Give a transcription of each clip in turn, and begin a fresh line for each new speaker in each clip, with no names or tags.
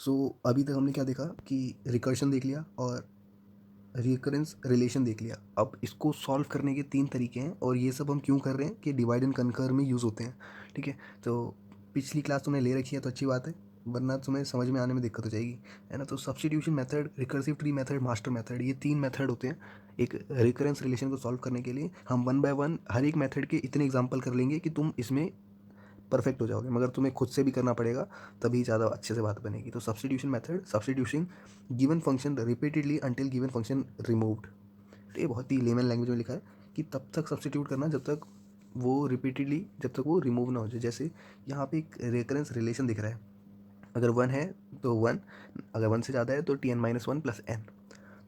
सो अभी तक हमने क्या देखा कि रिकर्शन देख लिया और रिकरेंस रिलेशन देख लिया। अब इसको सॉल्व करने के 3 तरीके हैं और ये सब हम क्यों कर रहे हैं कि डिवाइड एंड कनकर में यूज़ होते हैं, ठीक है? तो पिछली क्लास तुमने ले रखी है तो अच्छी बात है, वरना तुम्हें समझ में आने में दिक्कत हो जाएगी, है ना? तो substitution method, recursive tree method, master method, ये 3 मेथड होते हैं एक रिकरेंस रिलेशन को सॉल्व करने के लिए। हम वन बाय वन हर एक मेथड के इतने एग्जाम्पल कर लेंगे कि तुम इसमें परफेक्ट हो जाओगे, मगर तुम्हें खुद से भी करना पड़ेगा, तभी ज़्यादा अच्छे से बात बनेगी। तो substitution method, substitution given function repeatedly until given function removed. तो ये बहुत ही लेमन लैंग्वेज में लिखा है कि तब तक सब्स्टिट्यूट करना जब तक वो रिपीटेडली, जब तक वो रिमूव ना हो जाए। जैसे यहाँ पे एक रेकरेंस रिलेशन दिख रहा है, अगर वन है तो वन, अगर वन से ज़्यादा है तो T N minus one plus N.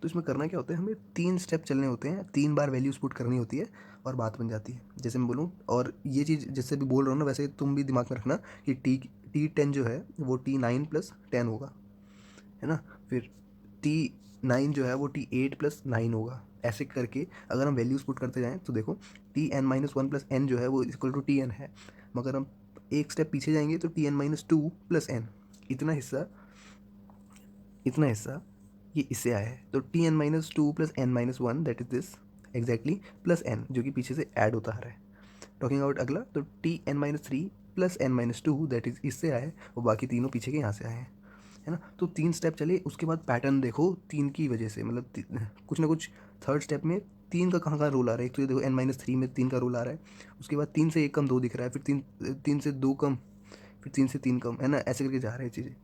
तो इसमें करना क्या होता है, हमें 3 स्टेप चलने होते हैं, 3 बार वैल्यूज पुट करनी होती है और बात बन जाती है। जैसे मैं बोलूँ, और ये चीज़ जिससे भी बोल रहा हूँ ना, वैसे तुम भी दिमाग में रखना कि टी 10 जो है वो टी 9 प्लस 10 होगा, है ना? फिर टी 9 जो है वो टी 8 प्लस 9 होगा। ऐसे करके अगर हम वैल्यूज़ पुट करते जाएँ तो देखो टी n-1 प्लस एन जो है वो इक्वल टू टी एन है, मगर हम एक स्टेप पीछे जाएंगे तो टी n-2 प्लस एन, इतना हिस्सा, इतना हिस्सा ये इससे आया है। तो T n-2 plus n-1 that is this exactly, plus N जो कि पीछे से ऐड होता आ रहा है। टॉकिंग आउट अगला, तो T n-3 plus n-2 that is इससे आया है, और बाकी तीनों पीछे के यहाँ से आए हैं, है ना? तो 3 स्टेप चले, उसके बाद पैटर्न देखो 3 की वजह से, मतलब कुछ ना कुछ थर्ड स्टेप में 3 का कहाँ रोल आ रहा है। एक तो ये देखो n-3 में 3 का रोल आ रहा है, उसके बाद 3 से 1 कम 2 दिख रहा है, फिर 3 से 2 कम, फिर 3 से 3 कम, है ना? ऐसे करके जा रहे हैं चीज़ें।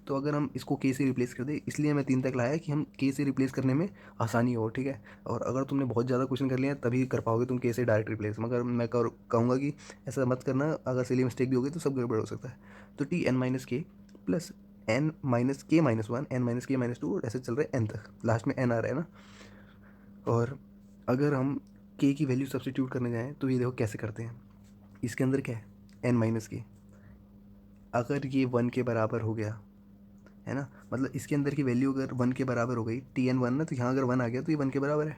तो अगर हम इसको के से रिप्लेस कर दें, इसलिए मैं 3 तक लाया कि हम के से रिप्लेस करने में आसानी हो, ठीक है? और अगर तुमने बहुत ज़्यादा क्वेश्चन कर लिया तभी कर पाओगे तुम के से डायरेक्ट रिप्लेस, मगर मैं कहूँगा कि ऐसा मत करना, अगर सिली मिस्टेक भी होगी तो सब गड़बड़ हो सकता है। तो T n-k plus n-k-1, n-k-2, और ऐसे चल रहा है n तक, लास्ट में n आ रहा है ना। और अगर हम k की वैल्यू सब्स्टिट्यूट करने जाएँ तो ये देखो कैसे करते हैं। इसके अंदर क्या है, n-k, अगर ये 1 के बराबर हो गया, है ना, मतलब इसके अंदर की वैल्यू अगर 1 के बराबर हो गई, Tn 1 ना, तो यहाँ अगर 1 आ गया तो ये 1 के बराबर है,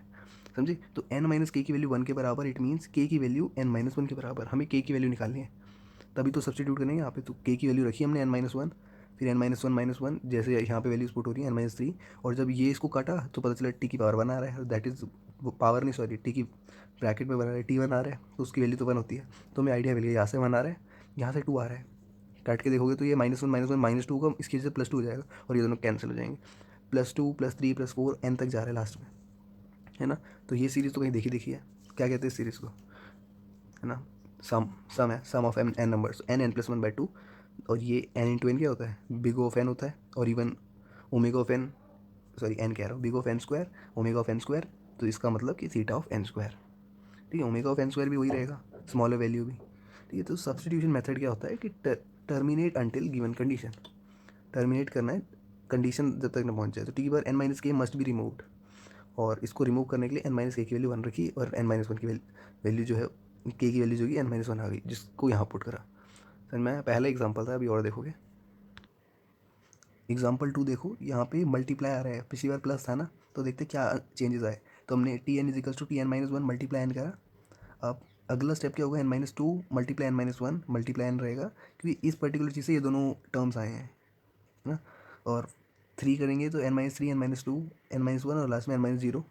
समझे? तो n-k की वैल्यू 1 के बराबर, इट मीन्स k की वैल्यू n-1 के बराबर। हमें k की वैल्यू निकालनी है, तभी तो सब्स्टिट्यूट करेंगे यहाँ पे। तो k की वैल्यू रखी हमने n-1, फिर n-1 जैसे यहाँ पे वैल्यूज पुट हो रही है n-3, और जब ये इसको काटा तो पता चला t की पावर 1 आ रहा है, दैट इज़ पावर नहीं, सॉरी, t की ब्रैकेट में बना रहा है, t1 आ रहा है, तो उसकी वैल्यू तो 1 होती है। तो हमें आइडिया मिल गया, यहाँ से 1 आ रहा है, यहाँ से 2 आ रहा है, काट के देखोगे तो ये -1 -2 का इसकी वजह से +2 हो जाएगा, और ये दोनों कैंसिल हो जाएंगे। +2 +3 +4 n तक जा रहा है लास्ट में, है ना? तो ये सीरीज़ तो कहीं देखी है, क्या कहते हैं इस सीरीज़ को, है ना? सम है, सम ऑफ n नंबर्स, n+1/2, और ये n इंटू एन क्या होता है, बिग ऑफ एन होता है, और even omega of N, sorry N कह रहा हूँ, big of N square, omega of N square, तो इसका मतलब कि थीटा ऑफ एन स्क्वायर, ठीक है? ओमेगा ऑफ एन स्क्वायर भी वही रहेगा, स्मॉलर वैल्यू भी, ठीक है? तो सब्स्टिट्यूशन मेथड क्या होता है कि terminate until given condition, terminate करना है कंडीशन जब तक न पहुंच जाए। तो T bar n-k must be removed, और इसको रिमूव करने के लिए n-k की वैल्यू 1 रखी, और n-1 की वैल्यू जो है, k की वैल्यू जो कि n-1 आ गई, जिसको यहाँ पुट करा। सर मैं पहला एग्जांपल था, अभी और देखोगे। एग्जांपल 2 देखो, यहाँ पे मल्टीप्लाई आ रहा है, पिछली बार प्लस था ना, तो देखते क्या चेंजेस आए। तो हमने Tn=Tn-1 मल्टीप्लाई एन करा। अब अगला स्टेप क्या होगा, n-2 multiply n-1 multiply N रहेगा, क्योंकि इस पर्टिकुलर चीज़ से ये दोनों टर्म्स आए हैं, है ना? और 3 करेंगे तो n-3 n-2 n-1, और लास्ट में n-0,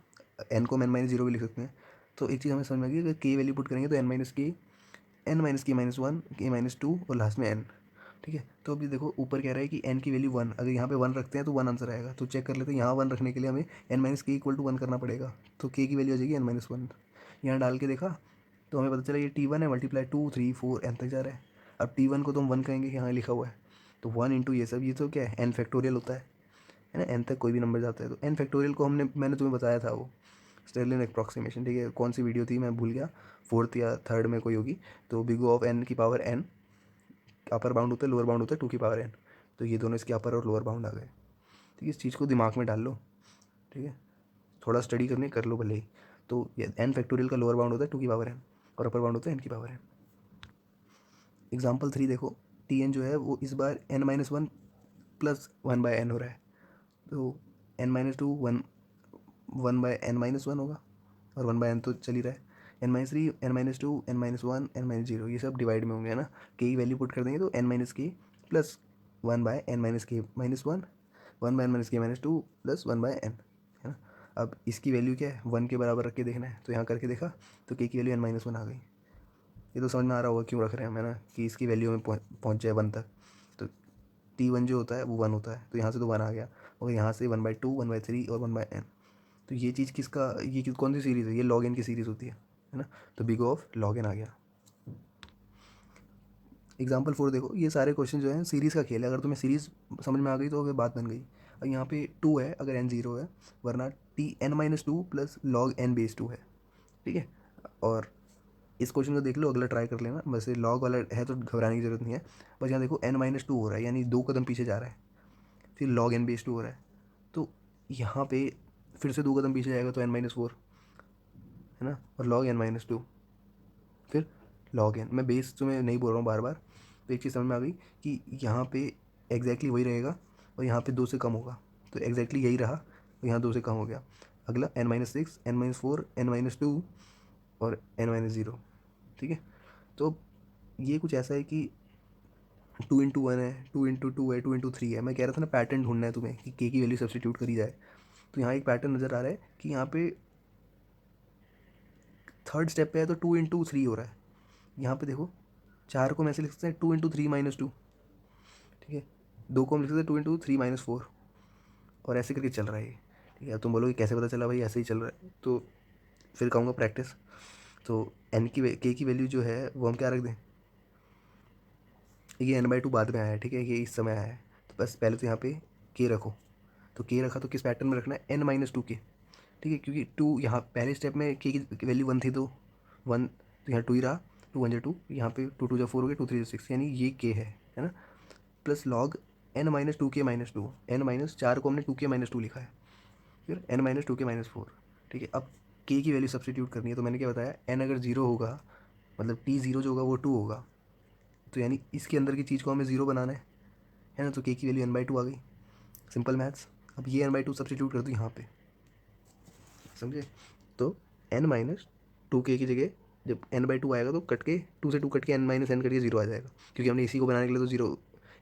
एन को हम n-0 भी लिख सकते हैं। तो एक चीज़ हमें समझ में आ गई, अगर k वैल्यू पुट करेंगे तो n-k, n-k-1, k-2, और लास्ट में n, ठीक है? तो अभी देखो ऊपर कह रहा है कि n की वैल्यू 1, अगर यहाँ पे 1 रखते हैं तो 1 आंसर आएगा। तो चेक कर लेते हैं, यहाँ 1 रखने के लिए हमें n-k=1 करना पड़ेगा, तो k की वैल्यू आ जाएगी n-1। यहाँ डाल के देखा तो हमें पता चला ये t1 है, मल्टीप्लाई 2 3 4 n तक जा रहा है। अब t1 को तो हम 1 कहेंगे, यहाँ लिखा हुआ है, तो 1 इंटू ये सब, ये तो क्या है, n फैक्टोरियल होता है ना? n तक कोई भी नंबर जाता है, तो n फैक्टोरियल को मैंने तुम्हें बताया था, वो स्टेरलिन अप्रॉक्सीमेशन, ठीक है? कौन सी वीडियो थी मैं भूल गया, 4th या 3rd में कोई होगी। तो बिग ऑफ n की पावर n, अपर बाउंड होता है, लोअर बाउंड होता है 2 की पावर n, तो ये दोनों इसके अपर और लोअर बाउंड आ गए, ठीक है? इस चीज़ को दिमाग में डाल लो, ठीक है? थोड़ा स्टडी करने कर लो भले ही। तो ये n फैक्टोरियल का लोअर बाउंड होता है 2 की पावर n, और अपर बाउंड होता है n की पावर n। एग्जाम्पल 3 देखो, Tn जो है वो इस बार n-1 प्लस 1/n हो रहा है, तो n-2 1/n-1 होगा, और 1/n तो चल ही रहा है, n-3 n-2 n-1 n-0, ये सब डिवाइड में होंगे, है ना? k की वैल्यू पुट कर देंगे तो n-k plus 1/n-k-1 one by N minus K minus two plus one by N, है ना। अब इसकी वैल्यू क्या है, वन के बराबर रख के देखना है, तो यहाँ करके देखा तो के की वैल्यू एन माइनस वन आ गई। ये तो समझ में आ रहा होगा क्यों रख रहे हैं हम, है ना, कि इसकी वैल्यू में पहुँच जाए वन तक। तो टी वन जो होता है वो वन होता है, तो यहाँ से तो वन आ गया, और यहाँ से one by two, one by three और वन बाई एन। तो ये चीज़ किसका, ये कौन सी सीरीज़ है, ये लॉग एन की सीरीज़ होती है ना। तो बिग ऑफ लॉग एन आ गया। एग्जाम्पल 4 देखो, ये सारे क्वेश्चन जो हैं सीरीज़ का खेल है। अगर तुम्हें सीरीज़ समझ में आ गई तो फिर बात बन गई। और यहाँ पे 2 है अगर n 0 है, वरना T N minus two plus log N base 2 है, ठीक है। और इस क्वेश्चन को देख लो, अगला ट्राई कर लेना। वैसे लॉग वाला है तो घबराने की जरूरत नहीं है। बस यहाँ देखो n माइनस टू हो रहा है, यानी 2 कदम पीछे जा रहा है, फिर लॉग एन बेस 2 हो रहा है, तो यहाँ पे फिर से 2 कदम पीछे जाएगा तो n माइनस फोर, है ना, और लॉग एन माइनस टू, फिर लॉग एन। मैं बेस तुम्हें नहीं बोल रहा हूँ बार बार। तो एक चीज़ समझ में आ गई कि यहाँ पे एग्जैक्टली वही रहेगा, और यहाँ पे 2 से कम होगा, तो एग्जैक्टली यही रहा, तो यहाँ 2 से कम हो गया। अगला N minus six, N minus four, N minus two और एन माइनस ज़ीरो, ठीक है। तो ये कुछ ऐसा है कि 2 इंटू वन है, 2 इंटू टू है, 2 इंटू थ्री है। मैं कह रहा था ना पैटर्न ढूंढना है तुम्हें कि के की वैल्यू सब्सटीट्यूट करी जाए। तो यहाँ एक पैटर्न नज़र आ रहा है कि यहाँ पे थर्ड स्टेप पे है तो 2 इंटू थ्री हो रहा है। यहाँ पे देखो, 4 को हम ऐसे लिख सकते हैं 2 इंटू थ्री माइनस टू, ठीक है। 2 को हम लिख सकते हैं 2 इंटू थ्री माइनस फोर, और ऐसे करके चल रहा है ये, ठीक है। अब तुम बोलोगे कैसे पता चला भाई, ऐसे ही चल रहा है, तो फिर कहूँगा प्रैक्टिस। तो एन की के की वैल्यू जो है वो हम क्या रख दें, ये एन बाई टू बाद में आया है, ठीक है, ये इस समय आया है, तो बस पहले तो यहाँ पे के रखो। तो के रखा तो किस पैटर्न में रखना है, एन माइनस टू के, ठीक है, क्योंकि टू यहाँ पहले स्टेप में के की वैल्यू वन थी, तो वन, तो यहाँ टू ही रहा, टू वन जो टू, यहाँ पे टू टू जो फोर हो गया, टू थ्री जो सिक्स, यानी ये के है ना। Plus log N minus two K minus two, N minus चार को हमने टू के माइनस टू लिखा है, फिर N minus two K minus four, ठीक है। अब के की वैल्यू सब्सटीट्यूट करनी है, तो मैंने क्या बताया, एन अगर जीरो होगा मतलब टी जीरो जो होगा वो टू होगा, तो यानी इसके अंदर की चीज़ को हमें जीरो बनाना है ना। तो के की वैल्यू एन बाई टू आ गई, सिंपल मैथ्स। अब ये एन बाई टू सब्सटीट्यूट कर दूँ यहाँ पे, समझे। तो एन माइनस टू के की जगह जब एन बाई टू आएगा तो कट के, टू से टू कट के एन माइनस एन करके जीरो आ जाएगा, क्योंकि हमने इसी को बनाने के लिए तो जीरो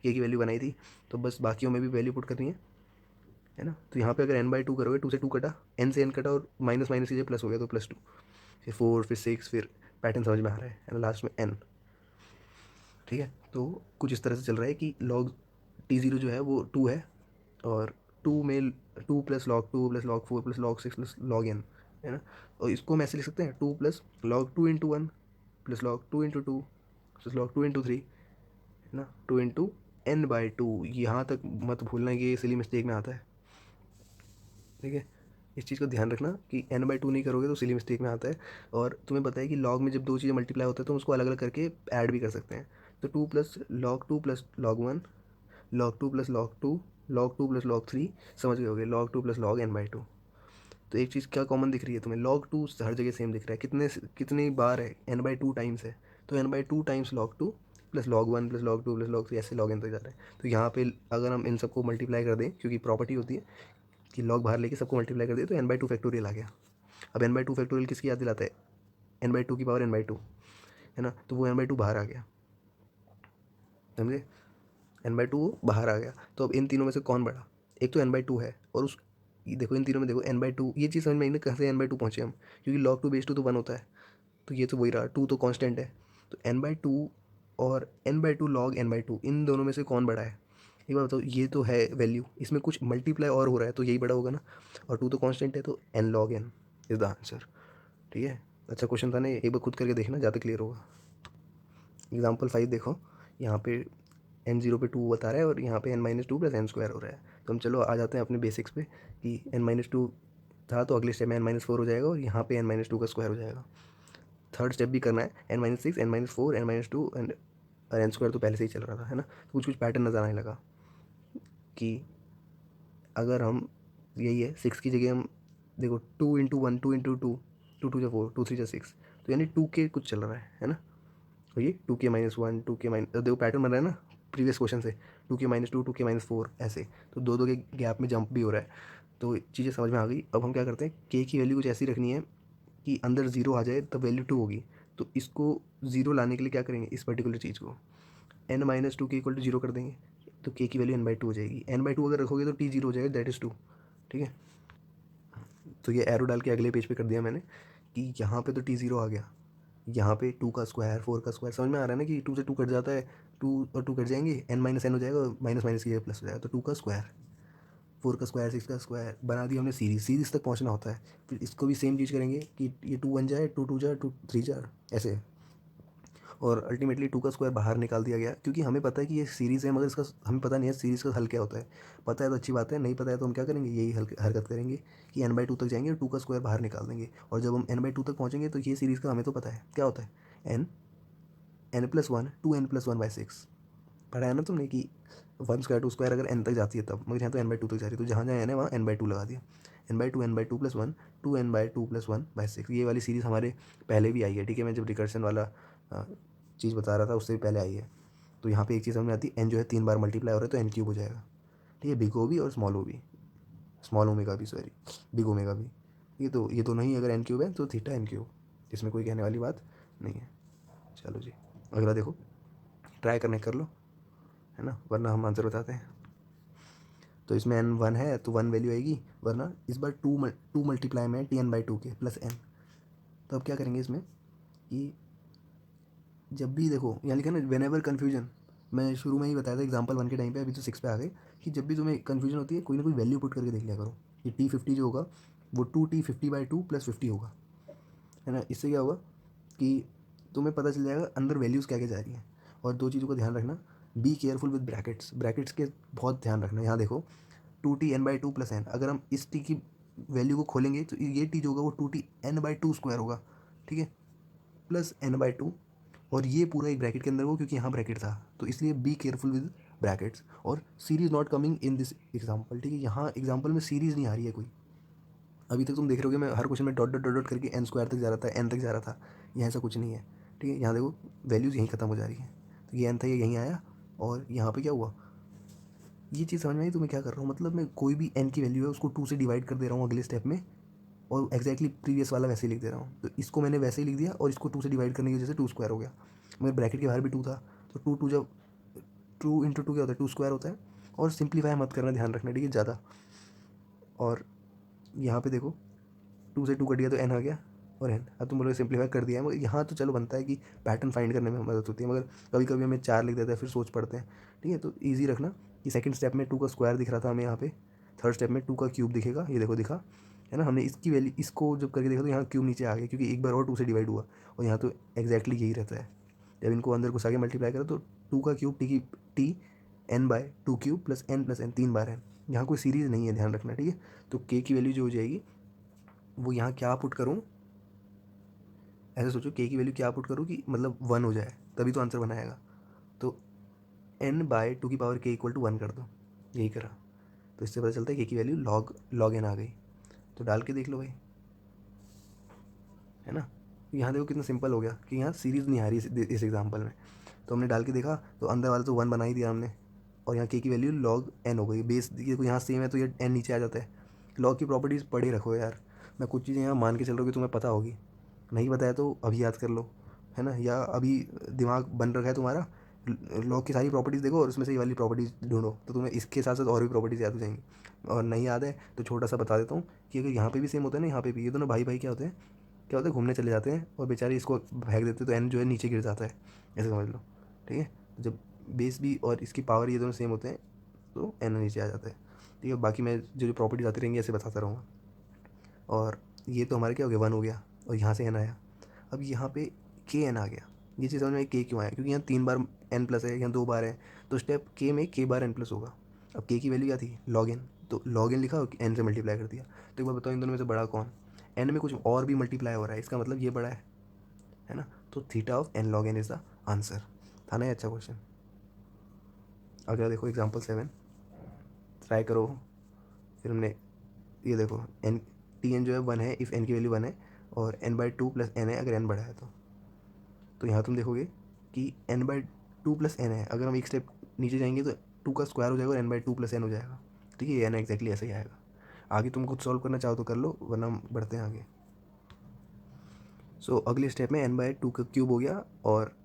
के की वैल्यू बनाई थी। तो बस बाकियों में भी वैल्यू पुट करनी है ना। तो यहाँ पे अगर एन बाई टू करोगे, टू से टू कटा, एन से एन कटा, और माइनस माइनस कीजिए प्लस हो गया, तो प्लस टू, फिर फोर, फिर सिक्स, फिर पैटर्न समझ में आ रहा है ना, लास्ट में एन, ठीक है। तो कुछ इस तरह से चल रहा है कि लॉग टी ज़ीरो जो है वो टू है, और टू में two plus log two plus log four plus log six plus log N, है ना। और इसको हम ऐसे लिख सकते हैं, two plus log two into one plus log two into two plus log two into three, है ना, two into N by two. यहाँ तक मत भूलना कि ये सिली मिस्टेक में आता है, ठीक है। इस चीज़ का ध्यान रखना कि एन बाई टू नहीं करोगे तो सिली मिस्टेक में आता है। और तुम्हें पता है कि लॉग में जब दो चीज़ें मल्टीप्लाई होता है तो हम उसको अलग अलग करके ऐड भी कर सकते हैं। तो two plus log one, log two plus log two plus log three, समझ गए होगे, log two plus log N by two. तो एक चीज़ क्या कॉमन दिख रही है तुम्हें, लॉग टू हर जगह सेम दिख रहा है, कितनी बार है, एन बाई टू टाइम्स है, तो N by two times log two plus log one plus log two plus log three, ऐसे लॉग एन तक जा रहा है। तो यहाँ पे अगर हम इन सबको मल्टीप्लाई कर दें, क्योंकि प्रॉपर्टी होती है कि लॉग बाहर लेके सबको मल्टीप्लाई कर दिया, तो एन बाई टू फैक्टोरियल आ गया। अब एन बाई टू फैक्टोरियल किसकी याद दिलाता है, एन बाई टू की पावर एन बाई टू, है ना। तो वो एन बाई टू बाहर आ गया, समझे, एन बाई टू बाहर आ गया। तो अब इन तीनों में से कौन बड़ा, एक तो एन बाई टू है, और उस ये देखो इन तीनों में देखो एन बाई टू, ये चीज़ समझ में आई ना, कहाँ से एन बाई टू पहुँचे हम, क्योंकि लॉग टू बेस टू तो वन होता है, तो ये तो वही रहा, टू तो कांस्टेंट है। तो एन बाई टू और N by two log N by two, इन दोनों में से कौन बड़ा है, एक बार बताओ। ये तो है वैल्यू, इसमें कुछ मल्टीप्लाई और हो रहा है तो यही बड़ा होगा ना, और टू तो कांस्टेंट है, तो N log N is the answer, ठीक है। अच्छा क्वेश्चन था ना, एक बार खुद करके देखना, ज़्यादा क्लियर होगा। एग्जाम्पल 5 देखो, यहाँ पे एन जीरो पे टू बता रहा है, और यहाँ पे N minus two plus N square हो रहा है। तो हम चलो आ जाते हैं अपने बेसिक्स पे, कि एन माइनस टू था तो अगले स्टेप में एन माइनस फोर हो जाएगा, और यहाँ पे एन माइनस टू का स्क्वायर हो जाएगा। थर्ड स्टेप भी करना है, N minus six, N minus four, N minus two, and N square तो पहले से ही चल रहा था, है ना। तो कुछ कुछ पैटर्न नज़र आने लगा कि अगर हम, यही है, सिक्स की जगह हम देखो, two into one, two into two, two two जो फोर, टू थ्री जो सिक्स, तो यानी टू के कुछ चल रहा है ना। और ये to K minus one, to K minus, देखो पैटर्न बन रहा है ना प्रीवियस क्वेश्चन से, to K minus to, to K minus four, ऐसे, तो दो दो के गैप में जंप भी हो रहा है। तो चीज़ें समझ में आ गई। अब हम क्या करते हैं, के की वैल्यू कुछ ऐसी रखनी है कि अंदर जीरो आ जाए तब वैल्यू टू होगी। तो इसको ज़ीरो लाने के लिए क्या करेंगे, इस पर्टिकुलर चीज़ को एन माइनस टू के इक्वल टू जीरो कर देंगे, तो k की वैल्यू n/2 हो जाएगी। n/2 अगर रखोगे तो t 0 हो जाएगा, दैट इज़ 2। ठीक है, तो ये एरो डाल के अगले पेज पे कर दिया मैंने कि यहाँ पे तो t 0 आ गया, यहाँ पे 2 का स्क्वायर 4 का स्क्वायर, समझ में आ रहा है ना कि 2 से 2 कट जाता है, 2 और 2 कट जाएंगे, n - n हो जाएगा, माइनस माइनस की प्लस हो जाएगा, तो 2 का स्क्वायर 4 का स्क्वायर 6 का स्क्वायर बना दिया हमने सीरीज तक पहुंचना होता है। फिर इसको भी सेम चीज़ करेंगे कि ये 2 बन जाए, 2 2 जा 2 3 जा ऐसे, और अल्टीमेटली 2 का स्क्वायर बाहर निकाल दिया गया, क्योंकि हमें पता है कि ये सीरीज़ है, मगर इसका हमें पता नहीं है सीरीज़ का हल क्या होता है। पता है तो अच्छी बात है, नहीं पता है तो हम क्या करेंगे, यही हरकत करेंगे कि n/2 तक जाएंगे और 2 का स्क्वायर बाहर निकाल देंगे, और जब हम n/2 तक पहुँचेंगे तो ये सीरीज़ का हमें तो पता है क्या होता है, n+1 2n+1/6। पढ़ा है ना तुमने कि 1 स्क्वायर 2 स्क्वायर अगर n तक जाती है तब, मगर यहाँ तो n/2 तक जा रही है, तो जहाँ जहाँ n है वहाँ n/2 लगा दिया, n/2 +1 2n/2+1/6। ये वाली सीरीज़ हमारे पहले भी आई है, ठीक है, मैं जब रिकर्शन वाला चीज़ बता रहा था उससे भी पहले आई है। तो यहाँ पे एक चीज़ समझ में आती है, n जो है 3 बार मल्टीप्लाई हो रहा है तो n³ हो जाएगा, ठीक है, बिग ओ भी और स्मॉल ओ भी, स्मॉल ओमेगा भी, सॉरी बिग ओमेगा भी। ये दोनों ही अगर n³ है तो थीटा n³, इसमें कोई कहने वाली बात नहीं है। चलो जी, अगला देखो, ट्राई करने कर लो, है ना, वरना हम आंसर बताते हैं। तो इसमें n 1 है तो 1 वैल्यू आएगी, वरना इस बार 2 मल्टीप्लाई में tn/2 के प्लस n। तो अब क्या करेंगे इसमें कि जब भी देखो यहाँ लिखा ना वेन एवर कन्फ्यूजन, मैं शुरू में ही बताया था एग्जाम्पल 1 के टाइम पे, अभी तो 6 पे आ गए, कि जब भी तुम्हें कन्फ्यूजन होती है कोई ना कोई वैल्यू पुट करके देख लिया करो। ये t50 जो होगा वो 2t50/2 + 50 होगा, है ना। इससे क्या होगा कि तुम्हें पता चल जाएगा अंदर वैल्यूज़ क्या क्या जा रही हैं। और दो चीज़ों का ध्यान रखना, बी केयरफुल विद ब्रैकेट्स के बहुत ध्यान रखना। यहाँ देखो 2t n/2 + n, अगर हम इस t की वैल्यू को खोलेंगे तो ये t जो होगा वो 2t n/2 स्क्वायर होगा, ठीक है, प्लस n/2, और ये पूरा एक ब्रैकेट के अंदर होगा क्योंकि यहाँ ब्रैकेट था, तो इसलिए बी केयरफुल विद ब्रैकेट्स। और series not coming in this example, ठीक है, यहाँ एग्जाम्पल में सीरीज़ नहीं आ रही है कोई। अभी तक तुम देख रहे होगे मैं हर क्वेश्चन में डॉट डॉट डॉट डॉट करके n² तक जा रहा था, n तक जा रहा था, यहाँ ऐसा कुछ नहीं है, ठीक है। यहाँ देखो वैल्यूज़ यहीं ख़त्म हो जा रही है, तो ये n था, ये यहीं आया, और यहाँ पे क्या हुआ, ये चीज़ समझ में आई तुम्हें क्या कर रहा हूँ, मतलब मैं कोई भी n की वैल्यू है उसको 2 से डिवाइड कर दे रहा हूँ अगले स्टेप में, और एक्जैक्टली प्रीवियस वाला वैसे ही लिख दे रहा हूँ। तो इसको मैंने वैसे ही लिख दिया और इसको 2 से डिवाइड करने की वजह से 2 स्क्वायर हो गया, मगर ब्रैकेट के बाहर भी 2 था, तो 2 2 जब 2 × 2 क्या होता है, 2 स्क्वायर होता है। और सिंप्लीफाई मत करना, ध्यान रखना, ठीक है, ज़्यादा। और यहाँ पे देखो 2 से 2 कट गया तो n आ गया, और n, अब तुम बोलोगे सिंप्लीफाई कर दिया है, मगर यहाँ तो चलो बनता है कि पैटर्न फाइंड करने में मदद होती है, मगर कभी कभी हमें 4 लिख देता है, फिर सोच पड़ते हैं, ठीक है। तो ईजी रखना कि सेकंड स्टेप में 2 का स्क्वायर दिख रहा था हमें, यहाँ पे थर्ड स्टेप में 2 का क्यूब दिखेगा, ये देखो दिखा, है ना। हमने इसकी वैल्यू, इसको जब करके देखा तो यहाँ क्यूब नीचे आ गया, क्योंकि एक बार और 2 से डिवाइड हुआ, और यहाँ तो एग्जैक्टली यही रहता है। जब इनको अंदर घुसा के मल्टीप्लाई करो तो 2 का क्यूब टी n/2³ + n+n 3 बार n, यहाँ कोई सीरीज़ नहीं है, ध्यान रखना, ठीक है। तो k की वैल्यू जो हो जाएगी वो यहाँ क्या पुट करूँ, ऐसे सोचो k की वैल्यू क्या पुट करूँ कि मतलब 1 हो जाए, तभी तो आंसर बनाएगा। तो n/2k = 1 कर दो, यही करा, तो इससे पता चलता है k की वैल्यू log n आ गई। तो डाल के देख लो भाई, है ना। यहाँ देखो कितना सिंपल हो गया कि यहाँ सीरीज़ नहीं आ रही इस एग्जाम्पल में, तो हमने डाल के देखा तो अंदर वाला तो 1 बना ही दिया हमने, और यहाँ k की वैल्यू log n हो गई। बेस देखो यहाँ सेम है तो ये n नीचे आ जाता है। लॉग की प्रॉपर्टीज़ पढ़े रखो यार, मैं कुछ चीज़ें यहाँ मान के चल रहा हूँ कि तुम्हें पता होगी, नहीं पता है तो अभी याद कर लो, है ना, या अभी दिमाग बन रखा है तुम्हारा, लॉग की सारी प्रॉपर्टीज़ देखो और उसमें से ये वाली प्रॉपर्टीज़ ढूंढो, तो तुम्हें इसके साथ साथ और भी प्रॉपर्टीज़ याद हो जाएंगी। और नहीं याद है तो छोटा सा बता देता हूँ कि अगर यहाँ पे भी सेम होता है ना, यहाँ पे भी ये दोनों भाई भाई क्या होते हैं, घूमने चले जाते हैं और बेचारे इसको फेंक देते हैं तो एन जो है नीचे गिर जाता है, ऐसे समझ लो, ठीक है। जब बेस भी और इसकी पावर ये दोनों सेम होते हैं तो एन नीचे आ जाता है, ठीक है। बाकी मैं जो जो प्रॉपर्टीज आती रहेंगी ऐसे बताता रहूँगा। और ये तो हमारे क्या हो गया, 1 हो गया, और यहाँ से एन आया। अब यहाँ पे के एन आ गया, ये चीज़ समझ में के क्यों आया, क्योंकि यहाँ 3 बार एन प्लस है, यहाँ 2 बार है, तो स्टेप के में के बार एन प्लस होगा। अब के की वैल्यू क्या थी, लॉग एन, तो लॉग एन लिखा और एन से मल्टीप्लाई कर दिया। तो एक बार बताओ इन दोनों में से बड़ा कौन, एन में कुछ और भी मल्टीप्लाई हो रहा है, इसका मतलब ये बड़ा है ना। तो theta of N log N is the answer. था ना ये अच्छा क्वेश्चन। अगला देखो एग्जाम्पल 7, ट्राई करो। फिर हमने ये देखो एन टी एन जो है 1 है इफ़ एन की वैल्यू 1 है, और n/2 + n है अगर n बड़ा है तो यहाँ तुम देखोगे कि n/2 + n है, अगर हम एक स्टेप नीचे जाएंगे तो 2 का स्क्वायर हो जाएगा और n/2 + n हो जाएगा, ठीक है। ये n एग्जैक्टली ऐसा ही आएगा। आगे तुम खुद सॉल्व करना चाहो तो कर लो, वरना हम बढ़ते हैं आगे। सो अगले स्टेप में n/2 का क्यूब हो गया, और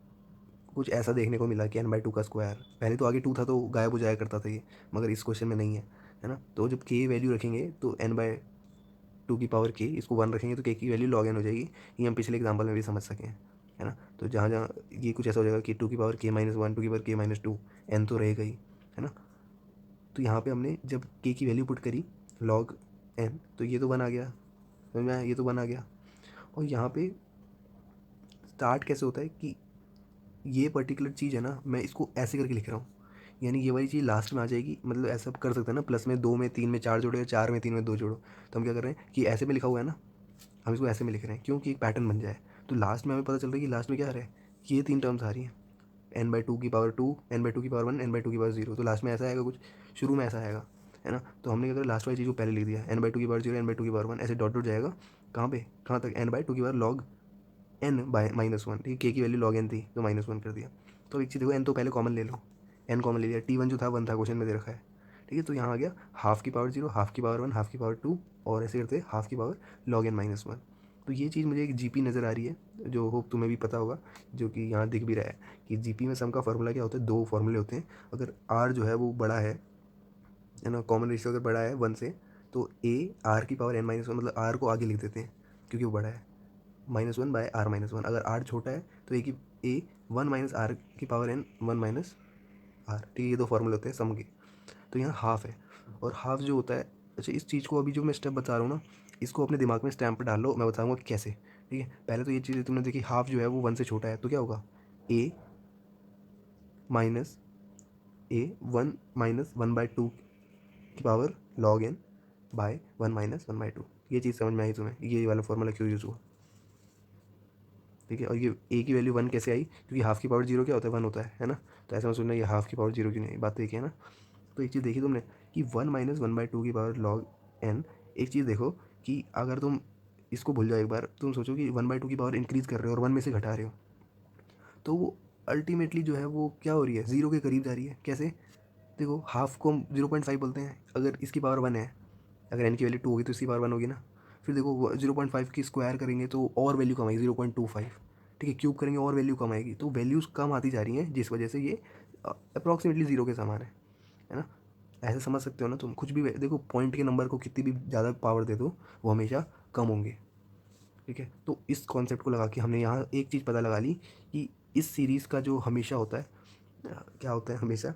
कुछ ऐसा देखने को मिला कि n/2 का स्क्वायर, पहले तो आगे 2 था तो गायब हो जाया करता था ये, मगर इस क्वेश्चन में नहीं है ना। तो जब k वैल्यू रखेंगे तो n/2 की पावर k, इसको 1 रखेंगे तो k की वैल्यू log n हो जाएगी। ये हम पिछले एग्जाम्पल में भी समझ सकें, है ना। तो जहाँ जहाँ ये कुछ ऐसा हो जाएगा कि 2 की पावर k -1, 2 की पावर k -2, n तो रहेगा ही, है ना। तो यहाँ पे हमने जब k की वैल्यू पुट करी log n, तो ये तो 1 आ गया, समझ में आया, ये तो 1 आ गया। और यहाँ पे स्टार्ट कैसे होता है कि ये पर्टिकुलर चीज़ है ना, मैं इसको ऐसे करके लिख रहा हूँ, यानी ये वाली चीज़ लास्ट में आ जाएगी। मतलब ऐसा कर सकते हैं ना, प्लस में 2 में 3 में 4 जोड़ो, या 4 में 3 में 2 जोड़ो। तो हम क्या कर रहे हैं कि ऐसे में लिखा हुआ है ना, हम इसको ऐसे में लिख रहे हैं क्योंकि एक पैटर्न बन जाए। तो लास्ट में हमें पता चल रहा है कि लास्ट में क्या आ रहा है, ये 3 टर्म्स आ रही हैं, n/2 की पावर 2, n/2 की पावर 1, n/2 की पावर 0। तो लास्ट में ऐसा आएगा कुछ, शुरू में ऐसा आएगा, है ना। तो हमने क्या करा, लास्ट वाली चीज़ को पहले लिख दिया, n/2 की पावर 0, n/2 की पावर 1, ऐसे डॉट डॉट जाएगा कहाँ पे, कहाँ तक, n/2 की पावर log n बाय -1, ठीक है। k की वैल्यू log n थी तो -1 कर दिया। तो एक चीज़ देखो, n तो पहले कॉमन ले लो, n कॉमन ले लिया, t1 जो था 1 था, क्वेश्चन में दे रखा है, ठीक है। तो यहाँ आ गया हाफ की पावर 0, हाफ की पावर 1, हाफ की पावर 2, और ऐसे करते हाफ की पावर log n -1। तो ये चीज़ मुझे एक जीपी नज़र आ रही है, जो होप तुम्हें भी पता होगा, जो कि यहाँ दिख भी रहा है कि जीपी में सम का फार्मूला क्या होता है, 2 फार्मूले होते हैं। अगर r जो है वो बड़ा है ना, कॉमन रेशियो अगर बड़ा है 1 से, तो a r की पावर n -1, मतलब r को आगे लिख देते हैं क्योंकि वो बड़ा है, -1 बाय r -1। अगर r छोटा है तो a 1 माइनस r की पावर n 1 माइनस r, ठीक है। ये 2 फॉर्मूले होते हैं सम के। तो यहाँ हाफ है, और हाफ जो होता है, अच्छा इस चीज़ को अभी जो मैं स्टेप बता रहा हूँ ना, इसको अपने दिमाग में स्टैम्प पर डाल लो, मैं बताऊँगा कि कैसे, ठीक है। पहले तो ये चीज़ तुमने देखी, हाफ जो है वो 1 से छोटा है, तो क्या होगा, a माइनस a 1 माइनस 1/2 की power log n by 1 minus 1/2। ये चीज़ समझ में आई तुम्हें, ये वाला फॉर्मूला क्यों यूज़ हुआ, ठीक है। और ये a की वैल्यू 1 कैसे आई, क्योंकि हाफ की पावर 0 क्या होता है, 1 होता है ना। तो ऐसा मत सोचना ये हाफ की पावर 0 क्यों नहीं आई, बात तो एक है ना। तो एक चीज़ देखी तुमने कि 1 माइनस 1/2 की पावर log n। एक चीज़ देखो कि अगर तुम इसको भूल जाओ, एक बार तुम सोचो कि 1/2 की पावर इंक्रीज़ कर रहे हो और 1 में से घटा रहे हो, तो वो अल्टीमेटली जो है वो क्या हो रही है, 0 के करीब जा रही है। कैसे, देखो हाफ को हम 0.5 बोलते हैं, अगर इसकी पावर 1 है, अगर n की वैल्यू 2 होगी तो इसकी पावर 1 होगी ना। फिर देखो 0.5 की स्क्वायर करेंगे तो और वैल्यू कम आएगी, 0.25, ठीक है। क्यूब करेंगे और वैल्यू कम आएगी, तो वैल्यूज़ कम आती जा रही हैं, जिस वजह से ये अप्रॉक्सीमेटली 0 के समान है ना। ऐसे समझ सकते हो ना तुम, कुछ भी देखो, पॉइंट के नंबर को कितनी भी ज़्यादा पावर दे दो वो हमेशा कम होंगे, ठीक है। तो इस कॉन्सेप्ट को लगा के हमने यहाँ एक चीज़ पता लगा ली कि इस सीरीज़ का जो हमेशा होता है, क्या होता है हमेशा,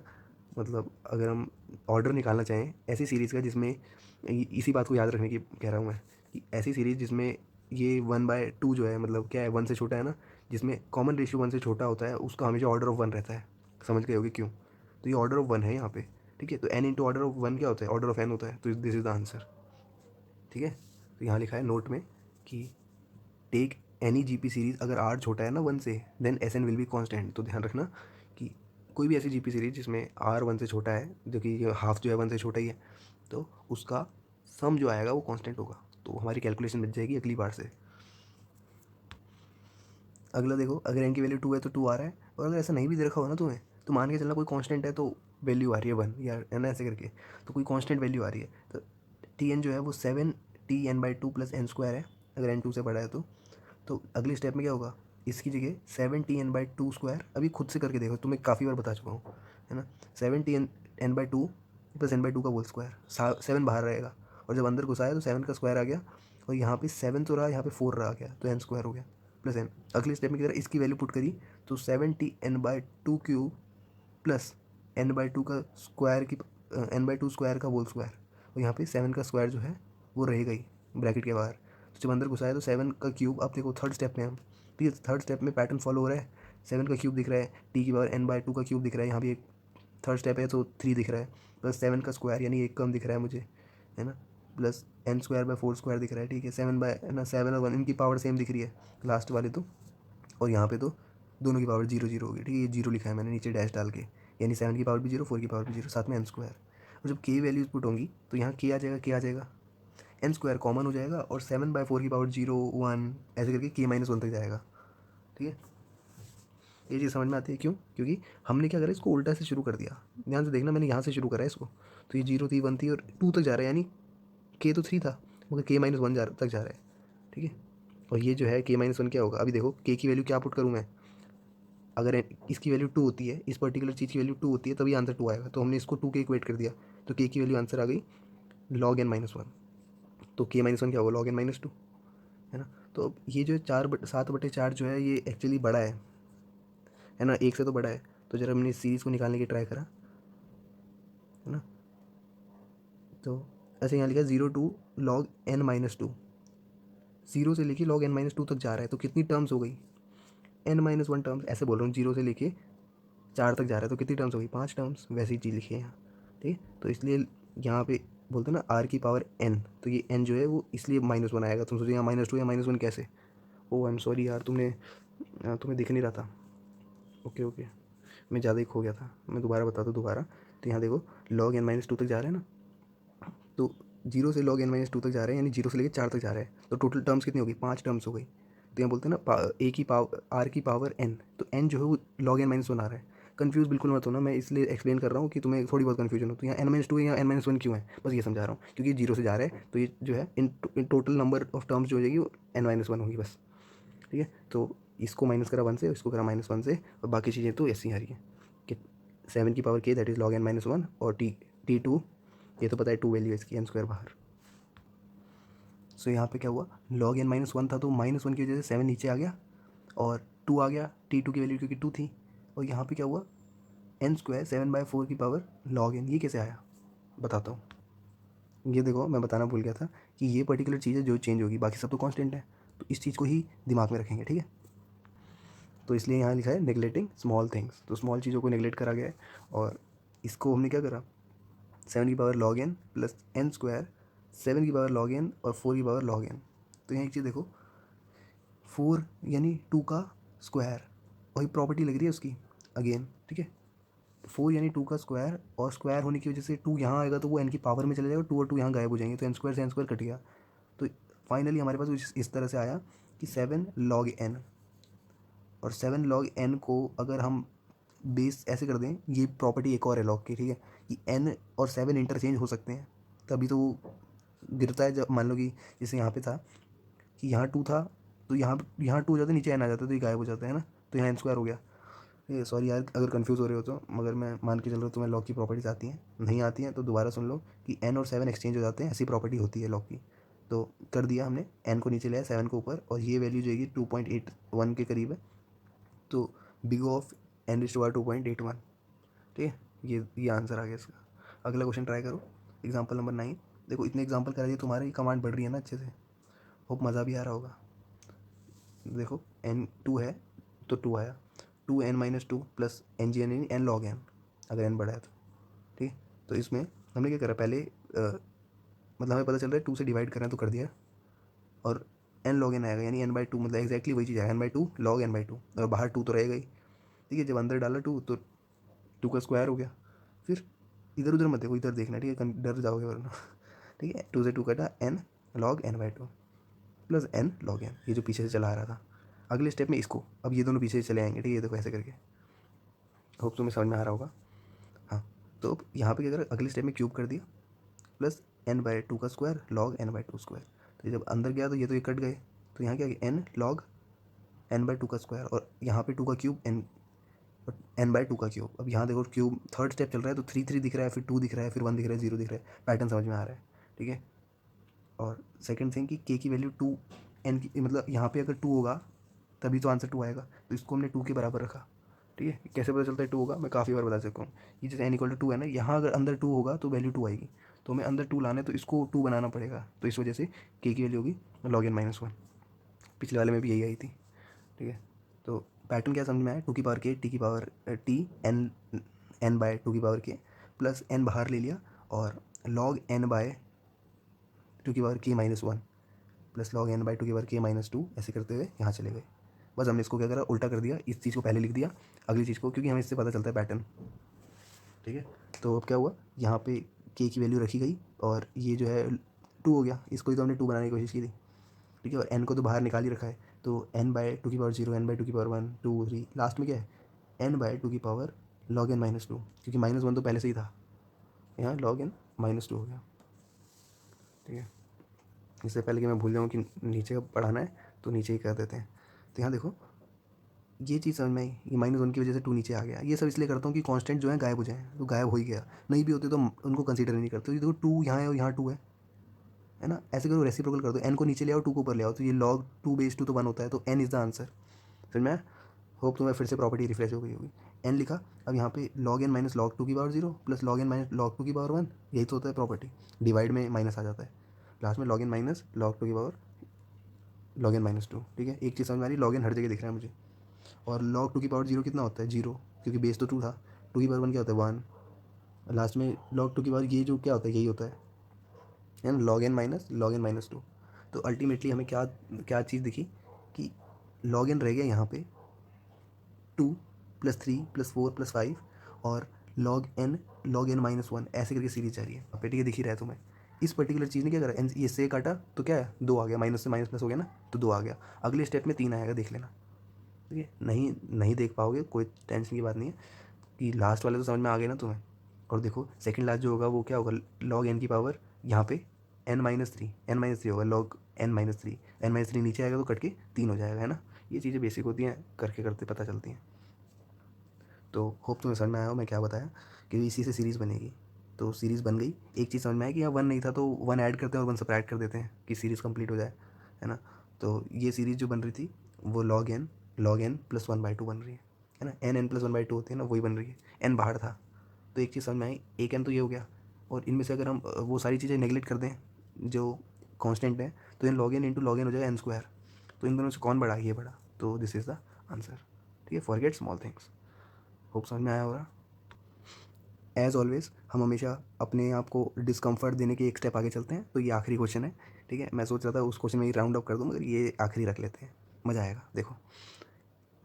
मतलब अगर हम ऑर्डर निकालना चाहें ऐसी सीरीज़ का जिसमें, इसी बात को याद रखने की कह रहा हूँ मैं, कि ऐसी सीरीज़ जिसमें ये 1/2 जो है, मतलब क्या है, 1 से छोटा है ना, जिसमें कॉमन रेशियो 1 से छोटा होता है, उसका हमेशा ऑर्डर ऑफ 1 रहता है। समझ गए होगे क्यों, तो ये ऑर्डर ऑफ 1 है यहाँ पे, ठीक है। तो n इंटू ऑर्डर ऑफ 1 क्या होता है, ऑर्डर ऑफ n होता है, तो दिस इज़ द आंसर, ठीक है। तो यहाँ लिखा है नोट में कि टेक एनी जीपी सीरीज़, अगर r छोटा है ना 1 से, then S N will be constant. तो ध्यान रखना कि कोई भी ऐसी जीपी सीरीज जिसमें r 1 से छोटा है, जो कि हाफ जो है 1 से छोटा ही है, तो उसका सम जो आएगा वो कांस्टेंट होगा। तो हमारी कैलकुलेशन बच जाएगी अगली बार से। अगला देखो, अगर n की वैल्यू 2 है तो 2 आ रहा है, और अगर ऐसा नहीं भी दे रखा हो ना तुम्हें, तो मान के चलना कोई कांस्टेंट है तो वैल्यू आ रही है 1, या है ना, ऐसे करके, तो कोई कांस्टेंट वैल्यू आ रही है। तो टी एन जो है वो 7 t n/2 plus n square है, अगर n 2 से बड़ा है तो अगले स्टेप में क्या होगा, इसकी जगह 7 t n/2 स्क्वायर, अभी खुद से करके देखो, तुम्हें काफ़ी बार बता चुका हूँ, है ना। 7 t n/2 प्लस n/2 का होल स्क्वायर, 7 बाहर रहेगा, और जब अंदर घुसाया तो 7 का स्क्वायर आ गया, और यहाँ पे 7 तो रहा, यहाँ पे 4 रहा गया, तो n स्क्वायर हो गया प्लस n। अगले स्टेप में क्या करा, इसकी वैल्यू पुट करी, तो 7 t n/2 cube plus n/2 का स्क्वायर की, n/2 स्क्वायर का होल स्क्वायर, और यहाँ पे 7 का स्क्वायर जो है वो रहेगा ही ब्रैकेट के बाहर। तो जब अंदर घुसाया तो 7 का क्यूब, अब देखो थर्ड स्टेप में हम, ठीक है, थर्ड स्टेप में पैटर्न फॉलो हो रहा है, 7 का क्यूब दिख रहा है, टी की पावर n/2 का क्यूब दिख रहा है, यहाँ भी एक थर्ड स्टेप है तो 3 दिख रहा है, प्लस 7 का स्क्वायर यानी एक कम दिख रहा है मुझे, है ना, plus n square by 4 square दिख रहा है, ठीक है। 7 बाय, है ना, 7 और 1 इनकी पावर सेम दिख रही है लास्ट वाले तो, और यहाँ पे तो दोनों की पावर 0 0 होगी, ठीक है। ये 0 लिखा है मैंने नीचे डैश डाल के, यानी 7 की पावर भी 0, 4 की पावर भी 0, साथ में n स्क्वायर। और जब k वैल्यूज पुट होंगी तो यहाँ k आ जाएगा, k आ जाएगा, n स्क्वायर कॉमन हो जाएगा, और 7/4 की पावर 0 1 ऐसे करके k-1 तक जाएगा, ठीक है। ये चीज़ समझ में आती है क्यों, क्योंकि हमने क्या करा, इसको उल्टा से शुरू कर दिया। ध्यान से देखना, मैंने यहाँ से शुरू करा है इसको, तो ये 0 थी, 1 थी, और 2 तक जा रहा है, यानी k तो 3 था, मगर k-1 तक जा रहा है, ठीक है। और ये जो है k-1 क्या होगा, अभी देखो k की वैल्यू क्या पुट करूँ मैं, अगर इसकी वैल्यू 2 होती है, इस पर्टिकुलर चीज़ की वैल्यू 2 होती है, तभी आंसर 2 आएगा। तो हमने इसको 2 के इक्वेट कर दिया, तो के की वैल्यू आंसर आ गई log n माइनस 1। तो के माइनस 1 क्या होगा, log n माइनस 2, है ना। तो अब ये जो 7/4 जो है ये एक्चुअली बड़ा है ना, एक से तो बड़ा है। तो जरा हमने इस सीरीज़ को निकालने की ट्राई करा, है ना। तो ऐसे यहाँ लिखा 0 to log n माइनस 2, 0 से लेके log n माइनस 2 तक जा रहा है। तो कितनी टर्म्स हो गई, n माइनस 1 टर्म्स, ऐसे बोल रहा हूँ, 0 से लेके 4 तक जा रहा है। तो कितनी टर्म्स हो गई, 5 टर्म्स। वैसी ही चीज़ लिखी है यहाँ, ठीक है। तो इसलिए यहाँ पे बोलते हैं ना r की पावर n, तो ये n जो है वो इसलिए -1 आएगा। तुम सोचो यहाँ -2 या -1 कैसे। ओ आई एम सॉरी यार, तुम्हें दिख नहीं रहा था। ओके ओके, मैं ज़्यादा ही खो गया था, मैं दोबारा बताता हूँ दोबारा। तो यहाँ देखो log n माइनस 2 तक जा रहे हैं ना, तो 0 से log n माइनस 2 तक जा रहे हैं, यानी 0 से लेकर 4 तक जा रहे हैं। तो टोटल टर्म्स कितनी होगी, 5 टर्म्स हो गई। तो यहाँ बोलते हैं ना a की पावर r की पावर n, तो n जो है वो log n माइनस 1 आ रहा है। कंफ्यूज बिल्कुल मत होना, मैं इसलिए एक्सप्लेन कर रहा हूँ कि तुम्हें थोड़ी बहुत कन्फ्यूजन हो। तो यहाँ n माइनस 2 या n माइनस 1 क्यों है, बस ये समझा रहा हूँ। क्योंकि 0 से जा रहा है, तो ये जो है in total number of terms जो हो जाएगी वो n माइनस 1 होगी बस, ठीक है। तो इसको माइनस करा 1 से, इसको करा -1 से, और बाकी चीज़ें तो ऐसी आ रही है कि 7 की power k that is log n minus 1, और t2 ये तो पता है 2 वैल्यू है इसकी, n स्क्वायर बाहर। सो यहाँ पे क्या हुआ, log n माइनस 1 था, तो -1 की वजह से 7 नीचे आ गया, और 2 आ गया, t2 की वैल्यू क्योंकि 2 थी। और यहाँ पे क्या हुआ, n स्क्वायर 7/4 की पावर log n, ये कैसे आया बताता हूँ। ये देखो मैं बताना भूल गया था कि ये पर्टिकुलर चीज़ है जो चेंज होगी, बाकी सब तो कांस्टेंट है। तो इस चीज़ को ही दिमाग में रखेंगे, ठीक है। तो इसलिए यहाँ लिखा है नेग्लेक्टिंग स्मॉल थिंग्स, तो स्मॉल चीज़ों को नेग्लेक्ट करा गया है। और इसको हमने क्या करा, 7 की power log n plus n square, 7 की पावर log n और 4 की पावर log n। तो यहाँ एक चीज़ देखो, 4 यानी 2 का स्क्वायर, वही प्रॉपर्टी लग रही है उसकी अगेन, ठीक है। 4 यानी 2 का स्क्वायर, और स्क्वायर होने की वजह से 2 यहाँ आएगा तो वो n की पावर में चले जाएगा, 2 और 2 यहाँ गायब हो जाएंगे, तो n स्क्वायर से n स्क्वायर कट गया। तो फाइनली हमारे पास इस तरह से आया कि 7 log n, और 7 log n को अगर हम बेस ऐसे कर दें, ये प्रॉपर्टी एक और है लॉग की, ठीक है, कि n और 7 इंटरचेंज हो सकते हैं, तभी तो वो गिरता है। जब मान लो कि जैसे यहाँ पे था कि यहाँ 2 था, तो यहाँ 2 हो जाता है, नीचे n आ जाता है, तो ये गायब हो जाता है ना, तो यहाँ n स्क्वायर हो गया। ये सॉरी यार अगर कंफ्यूज हो रहे हो तो, मगर मैं मान के चल रहा हूँ तुम्हें लॉग की प्रॉपर्टीज आती हैं, नहीं आती हैं तो दोबारा सुन लो कि n और 7 एक्सचेंज हो जाते हैं, ऐसी प्रॉपर्टी होती है लॉग की। तो कर दिया हमने, n को नीचे लिया, 7 को ऊपर, और ये वैल्यू जो है 2.81 के करीब है। तो बिग ऑफ n⁻² 2.81, ठीक है। ये आंसर आ गया इसका। अगला क्वेश्चन ट्राई करो, एग्जाम्पल नंबर 9। देखो इतने एग्जाम्पल करा दिए, तुम्हारी कमांड बढ़ रही है ना अच्छे से, होप मज़ा भी आ रहा होगा। देखो n2 है तो 2 आया, 2n minus 2 plus N G N N log N, अगर n बड़ा है तो, ठीक है। तो इसमें हमने क्या करा, पहले मतलब हमें पता चल रहा है 2 से डिवाइड कर रहे हैं तो कर दिया, और n log n आएगा, यानी n/2, मतलब एक्जैक्टली वही चीज़ आएगा, n/2 log n/2, और बाहर 2 तो रहेगा ही, ठीक है। जब अंदर डाला 2 तो 2 का स्क्वायर हो गया। फिर इधर उधर मत देखो, इधर देखना, ठीक है, डर जाओगे वरना ठीक है। 2 से 2 कटा, n log n/2 plus n log n, ये जो पीछे से चला आ रहा था। अगले स्टेप में इसको, अब ये दोनों पीछे से चले आएंगे, ठीक है, देखो ऐसे करके, होप तुम्हें समझ में आ रहा होगा। हाँ, तो अब यहाँ पे क्या करें, अगले स्टेप में क्यूब कर दिया, प्लस n/2 का स्क्वायर log n/2 स्क्वायर। तो जब अंदर गया तो ये कट गए, तो यहाँ क्या n log n/2 का स्क्वायर, और यहाँ पे 2 का क्यूब n/2 का क्यूब। अब यहाँ देखो क्यूब थर्ड स्टेप चल रहा है, तो 3 3 दिख रहा है, फिर 2 दिख रहा है, फिर 1 दिख रहा है, 0 दिख रहा है, पैटर्न समझ में आ रहा है, ठीक है। और सेकंड थिंग कि k की वैल्यू 2, n की मतलब यहाँ पे अगर 2 होगा तभी तो आंसर 2 आएगा, तो इसको हमने 2 के बराबर रखा, ठीक है। कैसे पता चलता है 2 होगा, मैं काफ़ी बार बता सकता हूँ। ये जैसे n=2 है ना, यहाँ अगर अंदर 2 होगा तो वैल्यू 2 आएगी, तो हमें अंदर 2 लाना है, तो इसको 2 बनाना पड़ेगा, तो इस वजह से k की वैल्यू होगी log n-1। पिछले वाले में भी यही आई थी, ठीक है। तो पैटर्न क्या समझ में आया, 2 की पावर k, t की पावर t, n/2 की पावर k, प्लस n बाहर ले लिया, और log n/2 की power k-1 plus log n/2 की पावर k-2, ऐसे करते हुए यहाँ चले गए। बस हमने इसको क्या करा, उल्टा कर दिया, इस चीज़ को पहले लिख दिया, अगली चीज़ को, क्योंकि हमें इससे पता चलता है पैटर्न, ठीक है। तो अब क्या हुआ, यहाँ पे k की वैल्यू रखी गई, और ये जो है 2 हो गया, इसको ही तो हमने 2 बनाने की कोशिश की थी, ठीक है। और n को तो बाहर निकाल ही रखा है, तो n/2 की पावर 0, n/2 की पावर 1 2 3, लास्ट में क्या है, n/2 की पावर log n-2, क्योंकि -1 तो पहले से ही था, यहाँ log n-2 हो गया, ठीक है। इससे पहले कि मैं भूल जाऊँ कि नीचे का पढ़ाना है, तो नीचे ही कर देते हैं। तो यहाँ देखो ये चीज़ समझ में आई, ये -1 की वजह से 2 नीचे आ गया। ये सब इसलिए करता हूँ कि कांस्टेंट जो है गायब हो जाए, तो गायब हो ही गया, नहीं भी होते तो उनको कंसीडर नहीं करते। ये देखो 2 यहाँ है और यहाँ 2 है ना। ऐसे करो, रेसिप्रोकल कर दो, n को नीचे ले आओ, 2 को ऊपर ले आओ, तो ये log 2/2 तो 1 होता है, तो n इज़ द आंसर। फिर मैं होप तुम्हें फिर से प्रॉपर्टी रिफ्रेश हो गई होगी। n लिखा, अब यहाँ पे log n माइनस log 2 की power 0 plus log n minus log 2 की पावर 1, यही तो होता है प्रॉपर्टी, डिवाइड में माइनस आ जाता है, लास्ट में log n माइनस log 2 की पावर log n माइनस 2। ठीक है, एक चीज़ समझ में आ रही, log n हर जगह दिख रहा है मुझे। और log 2 की पावर 0 कितना होता है, 0, क्योंकि बेस तो 2 था, 2 की पावर 1 क्या होता है, 1, लास्ट में log 2 की पावर ये जो क्या होता है, यही होता है ना, log n माइनस 2। तो अल्टीमेटली हमें क्या क्या चीज़ दिखी कि log n रह गया यहाँ पे 2 प्लस 3 प्लस 4 प्लस 5 और log n माइनस 1 ऐसे करके सीरीज जा रही है। अब पेटी के दिख ही रहा है तुम्हें, इस पर्टिकुलर चीज़ ने क्या करा, एन ये से काटा तो क्या है, 2 आ गया, माइनस से माइनस प्लस हो गया ना, तो 2 आ गया। अगले स्टेप में 3 आएगा, देख लेना। ठीक है, नहीं नहीं देख पाओगे, कोई टेंशन की बात नहीं है, कि लास्ट वाले तो समझ में आ गए ना तुम्हें। और देखो सेकंड लास्ट जो होगा वो क्या होगा, log n की पावर यहाँ पे n-3 होगा, log n-3, n-3 नीचे आएगा तो कट के 3 हो जाएगा, है ना। ये चीज़ें बेसिक होती हैं, करके करते पता चलती हैं। तो होप तुम्हें समझ में आया हो मैं क्या बताया, कि इसी से सीरीज़ बनेगी। तो सीरीज़ बन गई, एक चीज़ समझ में आई कि यहाँ 1 नहीं था तो 1 ऐड करते हैं और 1 सबट्रैक्ट कर देते हैं कि सीरीज़ कंप्लीट हो जाए, है ना। तो ये सीरीज़ जो बन रही थी वो log n प्लस 1/2 बन रही है ना, n प्लस 1/2 होती है ना, वही बन रही है, n बाहर था। तो एक चीज़ समझ में आई, एक n तो ये हो गया, और इनमें से अगर हम वो सारी चीज़ें नेगलेक्ट कर दें जो कांस्टेंट है, तो इन log n into log n हो जाएगा n²। तो इन दोनों से कौन बड़ा, ये बड़ा, तो दिस इज़ द आंसर। ठीक है, फॉरगेट स्मॉल थिंग्स। होप समझ में आया होगा। एज़ ऑलवेज हम हमेशा अपने आप को डिस्कम्फर्ट देने के एक स्टेप आगे चलते हैं, तो ये आखिरी क्वेश्चन है। ठीक है, मैं सोच रहा था उस क्वेश्चन में ही राउंड अप कर दूँ, मगर ये आखिरी रख लेते हैं, मज़ा आएगा। देखो,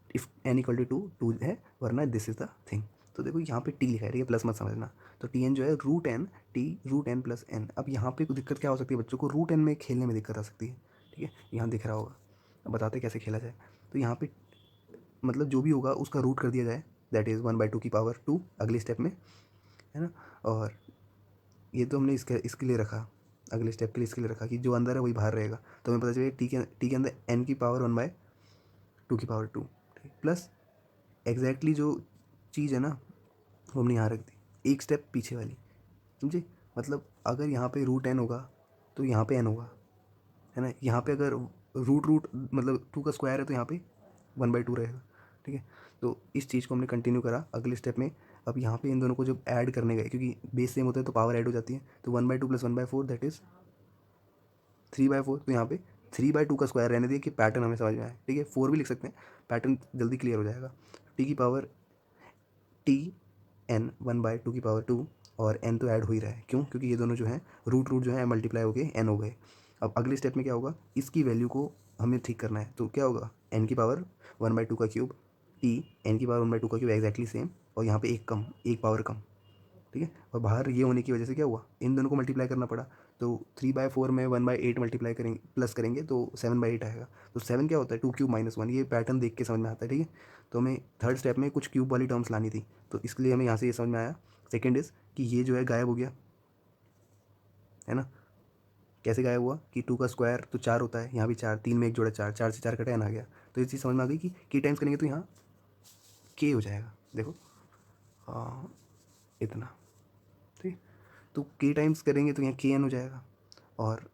इफ़ n इक्वल टू 2 है, वरना दिस इज़ द थिंग। तो देखो यहाँ पे t लिखा है, ठीक है, प्लस मत समझना। तो tn जो है √n प्लस n। अब यहाँ पे दिक्कत क्या हो सकती है बच्चों को, √n में खेलने में दिक्कत आ सकती है। ठीक है, यहाँ दिख रहा होगा, अब बताते कैसे खेला जाए। तो यहाँ पे मतलब जो भी होगा उसका रूट कर दिया जाए, दैट इज़ 1/2 की पावर 2 अगले स्टेप में, है ना। और ये तो हमने इसके लिए रखा, अगले स्टेप के लिए इसके लिए रखा कि जो अंदर है वही बाहर रहेगा। तो हमें पता चले टी के अंदर n की पावर 1/2 की पावर 2, ठीक, प्लस एग्जैक्टली जो चीज़ है ना वो हमने यहाँ रख दी, एक स्टेप पीछे वाली, समझे। मतलब अगर यहाँ पे √n होगा तो यहाँ पे n होगा, है ना। यहाँ पे अगर रूट रूट मतलब 2 का स्क्वायर है तो यहाँ पे 1/2 रहेगा। ठीक है, तो इस चीज़ को हमने कंटिन्यू करा अगले स्टेप में। अब यहाँ पे इन दोनों को जब ऐड करने गए, क्योंकि बेस सेम होता है तो पावर ऐड हो जाती है, तो 1/2 प्लस 1/4 दैट इज़ 3/4। तो यहाँ पे 3/2 का स्क्वायर रहने दिया कि पैटर्न हमें समझ में आए। ठीक है, 4 भी लिख सकते हैं, पैटर्न जल्दी क्लियर हो जाएगा। टी की पावर n 1/2 की पावर 2, और n तो ऐड हो ही रहा है, क्यों, क्योंकि ये दोनों जो हैं रूट रूट जो है मल्टीप्लाई हो गए n हो गए। अब अगले स्टेप में क्या होगा, इसकी वैल्यू को हमें ठीक करना है, तो क्या होगा, n की पावर 1/2 का क्यूब, t n की पावर 1/2 का क्यूब एग्जैक्टली सेम, और यहाँ पे एक कम, एक पावर कम। ठीक है, और बाहर ये होने की वजह से क्या हुआ, इन दोनों को मल्टीप्लाई करना पड़ा। तो 3/4 में 1/8 मल्टीप्लाई करेंगे, प्लस करेंगे तो 7/8 आएगा। तो 7 क्या होता है, 2³ - 1, ये पैटर्न देख के समझ में आता है। ठीक है, तो हमें थर्ड स्टेप में कुछ क्यूब वाली टर्म्स लानी थी, तो इसके लिए हमें यहाँ से ये समझ में आया। सेकेंड इज़ कि ये जो है गायब हो गया, है ना। कैसे गायब हुआ कि 2 का स्क्वायर तो 4 होता है, यहाँ भी 4, 3 में 1 जोड़ा 4, 4 से 4 कटा n आ गया। तो ये चीज़ समझ में आ गई कि k टाइम्स करेंगे तो यहाँ k हो जाएगा, देखो इतना। ठीक, तो k टाइम्स करेंगे तो यहाँ kn हो जाएगा। और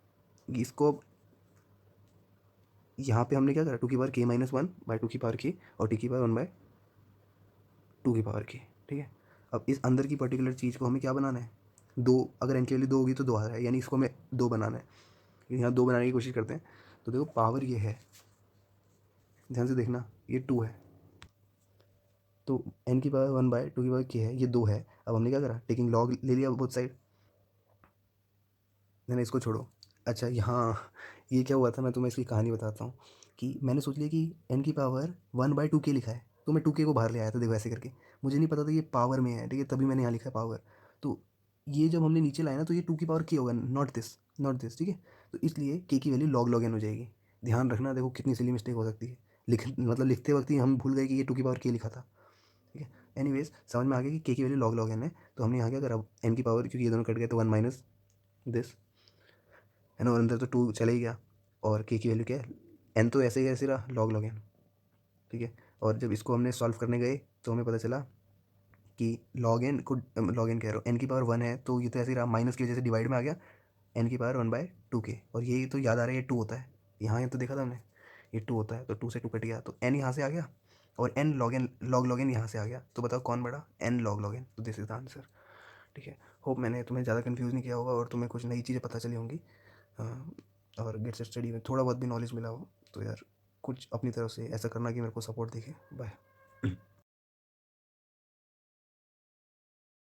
इसको अब यहाँ पे हमने क्या करा, 2 की पावर k-1/2 की पावर k, और t की पावर 1/2 की पावर k। ठीक है, अब इस अंदर की पर्टिकुलर चीज़ को हमें क्या बनाना है, 2, अगर n की वैल्यू 2 होगी तो 2 आ रहा है, यानी इसको हमें 2 बनाना है। यहाँ 2 बनाने की कोशिश करते हैं, तो देखो पावर ये है, ध्यान से देखना, ये 2 है, तो n की पावर 1/2 की पावर k है, ये 2 है। अब हमने क्या करा, टेकिंग लॉग ले लिया बोथ साइड, मैंने इसको छोड़ो। अच्छा यहाँ ये क्या हुआ था, मैं तुम्हें इसकी कहानी बताता हूँ। कि मैंने सोच लिया कि n की पावर 1/2 के लिखा है, तो मैं 2k को बाहर ले आया था, देखो ऐसे करके। मुझे नहीं पता था ये पावर में है, ठीक है, तभी मैंने यहाँ लिखा है पावर। तो ये जब हमने नीचे लाया ना, तो ये 2 की पावर k होगा, नॉट दिस। ठीक है, तो इसलिए k की वैल्यू log n हो जाएगी। ध्यान रखना, देखो कितनी सिली मिस्टेक हो सकती है, मतलब लिखते वक्त ही हम भूल गए कि ये 2 की पावर k लिखा था। ठीक है, एनीवेज समझ में आ गया कि k की वैल्यू log n है। तो हमने यहाँ क्या करा, n की पावर, क्योंकि ये दोनों कट गए तो 1 माइनस दिस, है ना, और अंदर तो 2 चला ही गया, और k की वैल्यू क्या है, n तो ऐसे ही ऐसे रहा, log n। ठीक है, और जब इसको हमने सॉल्व करने गए तो हमें पता चला कि लॉग एन को, लॉग एन कह रहा हूँ, एन की पावर 1 है तो ये तो ऐसे ही रहा, माइनस की वजह से डिवाइड में आ गया, एन की पावर 1/2 के, और ये तो याद आ रहा है ये 2 होता है, यहाँ ये तो देखा था हमने ये 2 होता है, तो 2 से 2 कट गया, तो एन यहाँ से आ गया और N log N log N यहाँ से आ गया, तो बताओ कौन बड़ा, एन लॉग एन, तो दिस इज द आंसर। ठीक है, होप मैंने तुम्हें ज़्यादा कंफ्यूज नहीं किया होगा और तुम्हें कुछ नई चीज़ें पता चली होंगी, और गेट्स स्टडी में थोड़ा बहुत भी नॉलेज मिला हो तो यार कुछ अपनी तरफ से ऐसा करना कि मेरे को सपोर्ट दिखे। बाय।